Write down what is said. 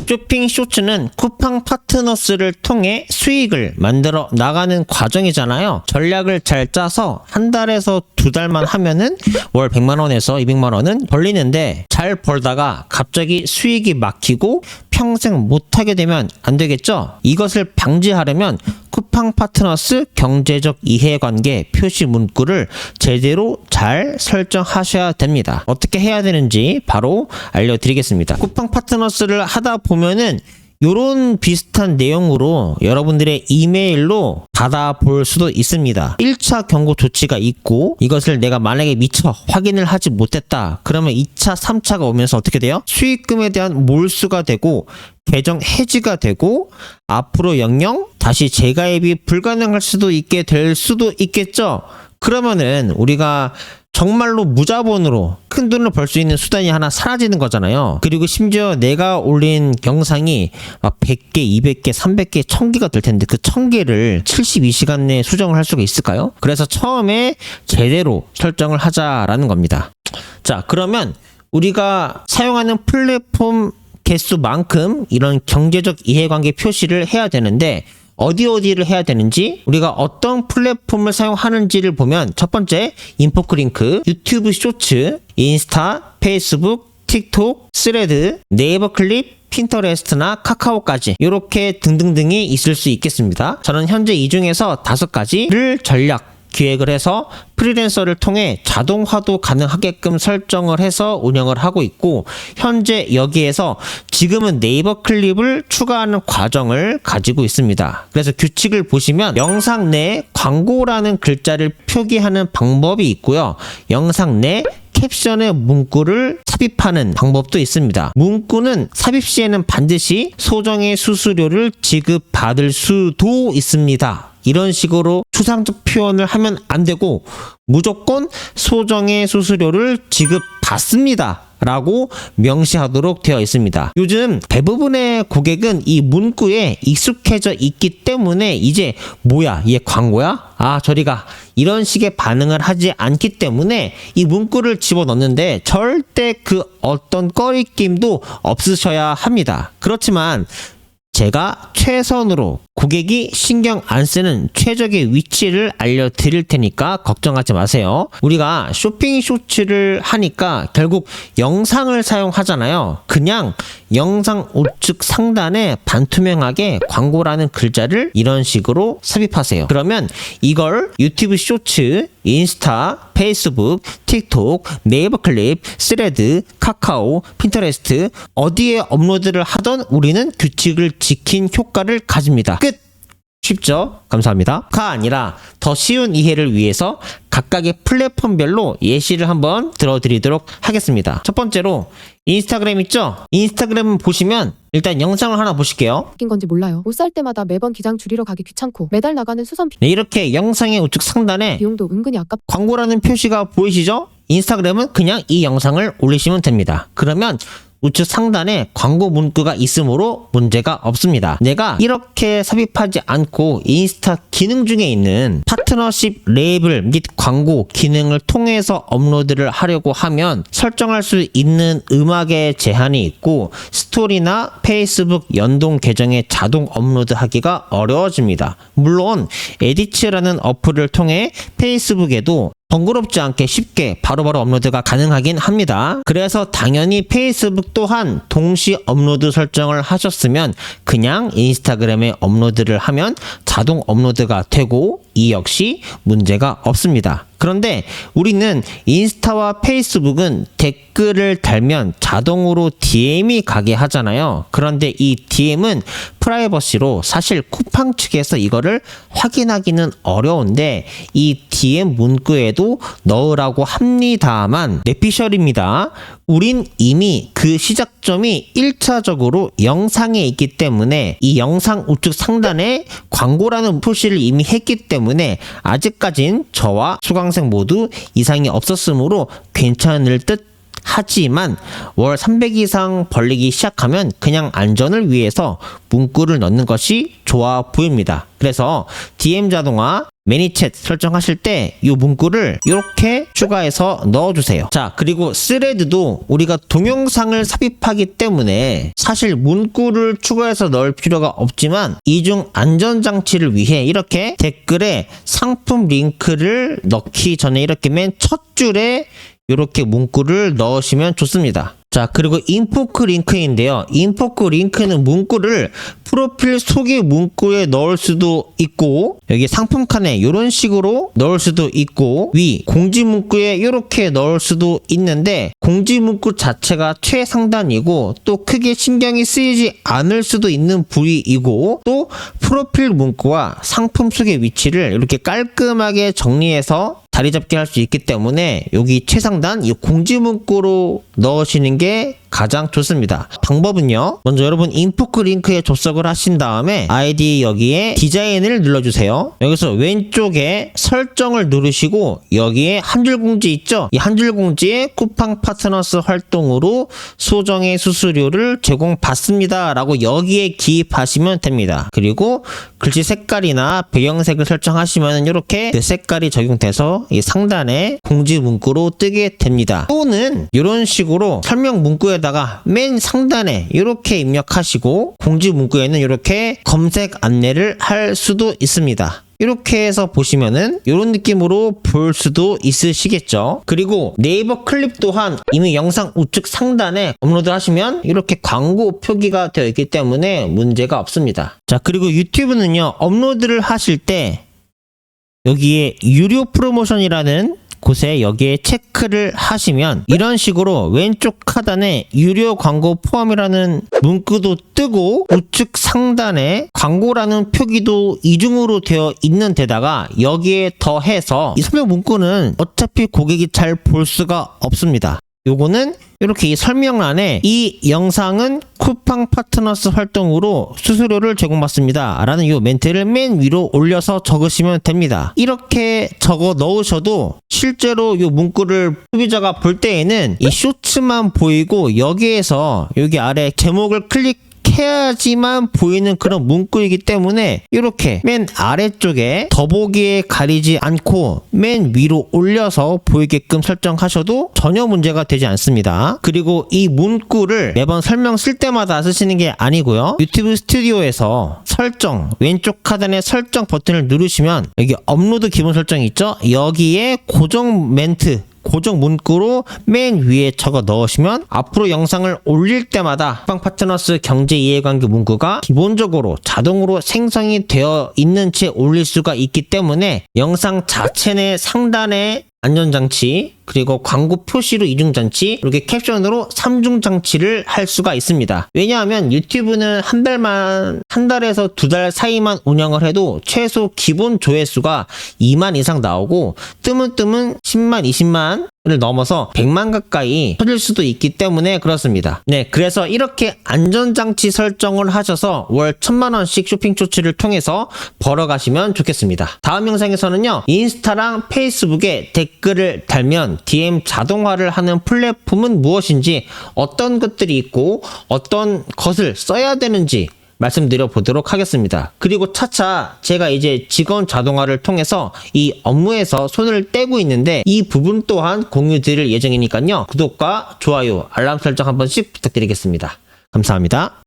쇼핑 쇼츠는 쿠팡 파트너스를 통해 수익을 만들어 나가는 과정이잖아요. 전략을 잘 짜서 한 달에서 두 달만 하면은 월 100만원에서 200만원은 벌리는데, 잘 벌다가 갑자기 수익이 막히고 평생 못하게 되면 안 되겠죠? 이것을 방지하려면 쿠팡 파트너스 경제적 이해관계 표시 문구를 제대로 잘 설정하셔야 됩니다. 어떻게 해야 되는지 바로 알려드리겠습니다. 쿠팡 파트너스를 하다 보면은 요런 비슷한 내용으로 여러분들의 이메일로 받아볼 수도 있습니다. 1차 경고 조치가 있고, 이것을 내가 만약에 미처 확인을 하지 못했다 그러면 2차, 3차가 오면서 어떻게 돼요? 수익금에 대한 몰수가 되고 계정 해지가 되고, 앞으로 영영 다시 재가입이 불가능할 수도 있게 될 수도 있겠죠. 그러면은 우리가 정말로 무자본으로 큰 돈을 벌 수 있는 수단이 하나 사라지는 거잖아요. 그리고 심지어 내가 올린 영상이 막 100개, 200개, 300개, 1000개가 될 텐데 그 1000개를 72시간 내에 수정을 할 수가 있을까요? 그래서 처음에 제대로 설정을 하자라는 겁니다. 자, 그러면 우리가 사용하는 플랫폼 개수만큼 이런 경제적 이해관계 표시를 해야 되는데, 어디를 해야 되는지, 우리가 어떤 플랫폼을 사용하는지를 보면, 첫 번째 인포크링크, 유튜브 쇼츠, 인스타, 페이스북, 틱톡, 스레드, 네이버 클립, 핀터레스트나 카카오까지 이렇게 등등등이 있을 수 있겠습니다. 저는 현재 이 중에서 5가지를 전략 기획을 해서 프리랜서를 통해 자동화도 가능하게끔 설정을 해서 운영을 하고 있고, 현재 여기에서 지금은 네이버 클립을 추가하는 과정을 가지고 있습니다. 그래서 규칙을 보시면 영상 내에 광고라는 글자를 표기하는 방법이 있고요. 영상 내 캡션에 문구를 삽입하는 방법도 있습니다. 문구는 삽입 시에는 반드시 소정의 수수료를 지급받을 수도 있습니다. 이런 식으로 추상적 표현을 하면 안 되고, 무조건 소정의 수수료를 지급받습니다 라고 명시하도록 되어 있습니다. 요즘 대부분의 고객은 이 문구에 익숙해져 있기 때문에 이제 뭐야, 얘 광고야? 아, 저리가, 이런 식의 반응을 하지 않기 때문에 이 문구를 집어넣는데 절대 그 어떤 꺼리낌도 없으셔야 합니다. 그렇지만 제가 최선으로 고객이 신경 안 쓰는 최적의 위치를 알려드릴 테니까 걱정하지 마세요. 우리가 쇼핑 쇼츠를 하니까 결국 영상을 사용하잖아요. 그냥 영상 우측 상단에 반투명하게 광고라는 글자를 이런 식으로 삽입하세요. 그러면 이걸 유튜브 쇼츠, 인스타, 페이스북, 틱톡, 네이버 클립, 스레드, 카카오, 핀터레스트 어디에 업로드를 하던 우리는 규칙을 지킨 효과를 가집니다. 끝! 쉽죠? 감사합니다. 가 아니라 더 쉬운 이해를 위해서 각각의 플랫폼별로 예시를 한번 들어드리도록 하겠습니다. 첫 번째로 인스타그램 있죠? 인스타그램 보시면 일단 영상을 하나 보실게요. 웃긴 건지 몰라요. 옷 살 때마다 매번 기장 줄이러 가기 귀찮고 매달 나가는 수선 네, 이렇게 영상의 우측 상단에 비용도 은근히 아깝. 광고라는 표시가 보이시죠? 인스타그램은 그냥 이 영상을 올리시면 됩니다. 그러면 우측 상단에 광고 문구가 있으므로 문제가 없습니다. 내가 이렇게 삽입하지 않고 인스타 기능 중에 있는 파트너십 레이블 및 광고 기능을 통해서 업로드를 하려고 하면 설정할 수 있는 음악의 제한이 있고, 스토리나 페이스북 연동 계정에 자동 업로드하기가 어려워집니다. 물론 에디츠라는 어플을 통해 페이스북에도 번거롭지 않게 쉽게 바로바로 업로드가 가능하긴 합니다. 그래서 당연히 페이스북 또한 동시 업로드 설정을 하셨으면 그냥 인스타그램에 업로드를 하면 자동 업로드가 되고 이 역시 문제가 없습니다. 그런데 우리는 인스타와 페이스북은 댓글을 달면 자동으로 DM이 가게 하잖아요. 그런데 이 DM은 프라이버시로 사실 쿠팡 측에서 이거를 확인하기는 어려운데 이 DM 문구에도 넣으라고 합니다만 뇌피셜입니다. 우린 이미 그 시작점이 1차적으로 영상에 있기 때문에 이 영상 우측 상단에 광고라는 표시를 이미 했기 때문에 아직까진 저와 수강생 모두 이상이 없었으므로 괜찮을 듯 하지만 월 300 이상 벌리기 시작하면 그냥 안전을 위해서 문구를 넣는 것이 좋아 보입니다. 그래서 DM 자동화 매니챗 설정하실 때 이 문구를 이렇게 추가해서 넣어주세요. 자, 그리고 스레드도 우리가 동영상을 삽입하기 때문에 사실 문구를 추가해서 넣을 필요가 없지만 이중 안전장치를 위해 이렇게 댓글에 상품 링크를 넣기 전에 이렇게 맨 첫 줄에 이렇게 문구를 넣으시면 좋습니다. 자, 그리고 인포크 링크인데요. 인포크 링크는 문구를 프로필 소개 문구에 넣을 수도 있고, 여기 상품 칸에 이런 식으로 넣을 수도 있고, 위 공지 문구에 이렇게 넣을 수도 있는데, 공지 문구 자체가 최상단이고, 또 크게 신경이 쓰이지 않을 수도 있는 부위이고, 또 프로필 문구와 상품 소개 위치를 이렇게 깔끔하게 정리해서 자리 잡게 할 수 있기 때문에 여기 최상단 이 공지 문구로 넣으시는 게 가장 좋습니다. 방법은요, 먼저 여러분 인포크 링크에 접속을 하신 다음에 아이디 여기에 디자인을 눌러주세요. 여기서 왼쪽에 설정을 누르시고 여기에 한 줄 공지 있죠? 이 한 줄 공지에 쿠팡 파트너스 활동으로 소정의 수수료를 제공받습니다 라고 여기에 기입하시면 됩니다. 그리고 글씨 색깔이나 배경색을 설정하시면 이렇게 그 색깔이 적용돼서 이 상단에 공지 문구로 뜨게 됩니다. 또는 이런 식으로 설명 문구에다가 맨 상단에 이렇게 입력하시고 공지 문구에는 이렇게 검색 안내를 할 수도 있습니다. 이렇게 해서 보시면은 이런 느낌으로 볼 수도 있으시겠죠. 그리고 네이버 클립 또한 이미 영상 우측 상단에 업로드 하시면 이렇게 광고 표기가 되어 있기 때문에 문제가 없습니다. 자, 그리고 유튜브는요, 업로드를 하실 때 여기에 유료 프로모션이라는 곳에 여기에 체크를 하시면 이런 식으로 왼쪽 하단에 유료 광고 포함이라는 문구도 뜨고 우측 상단에 광고라는 표기도 이중으로 되어 있는 데다가 여기에 더해서 이 설명 문구는 어차피 고객이 잘 볼 수가 없습니다. 요거는 이렇게 이 설명란에 이 영상은 쿠팡 파트너스 활동으로 수수료를 제공받습니다 라는 이 멘트를 맨 위로 올려서 적으시면 됩니다. 이렇게 적어 넣으셔도 실제로 이 문구를 소비자가 볼 때에는 이 쇼츠만 보이고 여기에서 여기 아래 제목을 클릭해야지만 보이는 그런 문구이기 때문에 이렇게 맨 아래쪽에 더보기에 가리지 않고 맨 위로 올려서 보이게끔 설정하셔도 전혀 문제가 되지 않습니다. 그리고 이 문구를 매번 설명 쓸 때마다 쓰시는 게 아니고요. 유튜브 스튜디오에서 설정, 왼쪽 하단에 설정 버튼을 누르시면 여기 업로드 기본 설정이 있죠? 여기에 고정 멘트, 고정 문구로 맨 위에 적어 넣으시면 앞으로 영상을 올릴 때마다 쿠팡 파트너스 경제 이해관계 문구가 기본적으로 자동으로 생성이 되어 있는 채 올릴 수가 있기 때문에 영상 자체 내 상단에 안전장치, 그리고 광고 표시로 이중장치, 이렇게 캡션으로 3중장치를 할 수가 있습니다. 왜냐하면 유튜브는 한 달에서 2달 사이만 운영을 해도 최소 기본 조회수가 2만 이상 나오고 뜨문뜨문 10만, 20만 을 넘어서 100만 가까이 터질 수도 있기 때문에 그렇습니다. 네, 그래서 이렇게 안전장치 설정을 하셔서 월 1000만원씩 쇼핑 쇼츠를 통해서 벌어가시면 좋겠습니다. 다음 영상에서는요, 인스타랑 페이스북에 댓글을 달면 DM 자동화를 하는 플랫폼은 무엇인지, 어떤 것들이 있고 어떤 것을 써야 되는지 말씀드려 보도록 하겠습니다. 그리고 차차 제가 이제 직원 자동화를 통해서 이 업무에서 손을 떼고 있는데 이 부분 또한 공유 드릴 예정이니까요. 구독과 좋아요, 알람 설정 한 번씩 부탁드리겠습니다. 감사합니다.